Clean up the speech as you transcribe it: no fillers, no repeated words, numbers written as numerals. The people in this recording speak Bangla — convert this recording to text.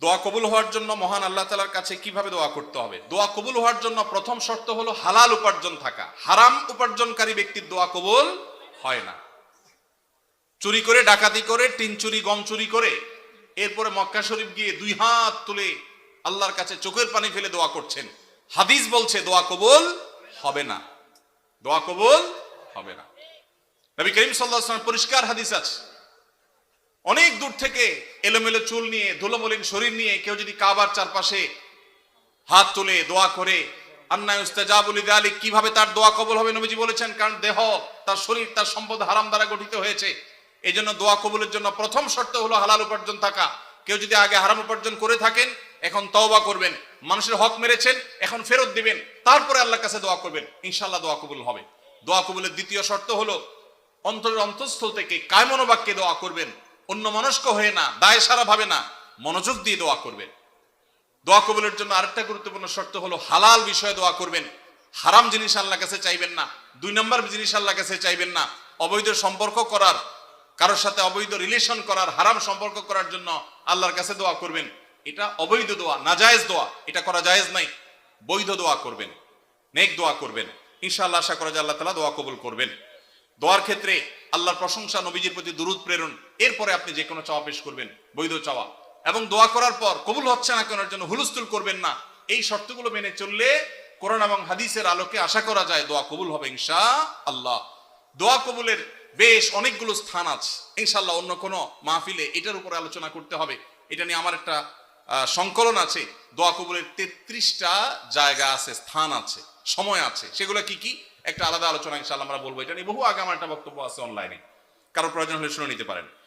দোয়া কবুল হওয়ার জন্য মহান আল্লাহ তাআলার কাছে কিভাবে দোয়া করতে হবে? দোয়া কবুল হওয়ার জন্য প্রথম শর্ত হলো হালাল উপার্জন থাকা। হারাম উপার্জনকারী ব্যক্তির দোয়া কবুল হয় না। চুরি করে, ডাকাতি করে, টিন চুরি, গম চুরি করে এরপরে মক্কা শরীফ গিয়ে 2 হাত তুলে আল্লাহর কাছে চোখের পানি ফেলে দোয়া করছেন, হাদিস বলছে দোয়া কবুল হবে না। দোয়া কবুল হবে না। নবী করিম সাল্লাল্লাহু আলাইহি ওয়াসাল্লাম পরিষ্কার হাদিস আছে, অনেক দূর থেকে এলোমেলো চুল নিয়ে, ধুলোমলিন শরীর নিয়ে কেউ যদি কাবার চারপাশে হাত তুলে দোয়া করে, আন্না ইউস্তাজাবু লিযালিক, কিভাবে তার দোয়া কবুল হবে? নবীজি বলেছেন, কারণ দেহ, তার শরীর, তার সম্পদ হারাম দ্বারা গঠিত হয়েছে। এই জন্য দোয়া কবুলের জন্য প্রথম শর্ত হলো হালাল উপার্জন থাকা। কেউ যদি আগে হারাম উপার্জন করে থাকেন, এখন তওবা করবেন, মানুষের হক মেরেছেন, এখন ফেরত দিবেন, তারপরে আল্লাহর কাছে দোয়া করবেন, ইনশাআল্লাহ দোয়া কবুল হবে। দোয়া কবুলের দ্বিতীয় শর্ত হলো অন্তরের অন্তঃস্থল থেকে কায়মনোবাক্যে দোয়া করবেন, অন্য মনস্ক হয়ে না, দায় সারা ভাবে না, মনোযোগ দিয়ে দোয়া করবেন। দোয়া কবুলের জন্য আরেকটা গুরুত্বপূর্ণ শর্ত হলো হালাল বিষয়ে দোয়া করবেন, হারাম জিনিস আল্লাহর কাছে চাইবেন না, 2 নম্বর জিনিস আল্লাহর কাছে চাইবেন না। অবৈধ সম্পর্ক করার, কারোর সাথে অবৈধ রিলেশন করার, হারাম সম্পর্ক করার জন্য আল্লাহর কাছে দোয়া করবেন, এটা অবৈধ দোয়া, নাজায়েজ দোয়া, এটা করা জায়েজ নাই। বৈধ দোয়া করবেন, নেক দোয়া করবেন, ইনশাআল্লাহ আশা করা যায় আল্লাহ তাআলা দোয়া কবুল করবেন। দোয়ার ক্ষেত্রে আল্লাহর প্রশংসা, নবীজির প্রতি দুরূদ প্রেরণ, এরপরে আপনি যে কোনো চাওয়া পেশ করবেন, বৈধ চাওয়া। এবং দোয়া করার পর কবুল হচ্ছে না কেনার জন্য হুলস্থুল করবেন না। এই শর্তগুলো মেনে চললে কোরআন এবং হাদিসের আলোকে আশা করা যায় দোয়া কবুল হবে ইনশাআল্লাহ। দোয়া কবুলের বেশ অনেকগুলো স্থান আছে, ইনশাআল্লাহ অন্য কোনো মাহফিলে এটার উপরে আলোচনা করতে হবে। এটা নিয়ে আমার একটা সংকলন আছে। দোয়া কবুলের 33টা জায়গা আছে, স্থান আছে, সময় আছে। সেগুলো কি কি একটা আলাদা আলোচনা ইনশাআল্লাহ আমরা বলবো। এটা নিয়ে বহু আগে আমার একটা বক্তব্য আছে অনলাইনে, কারো প্রয়োজন হলে শুনে নিতে পারেন।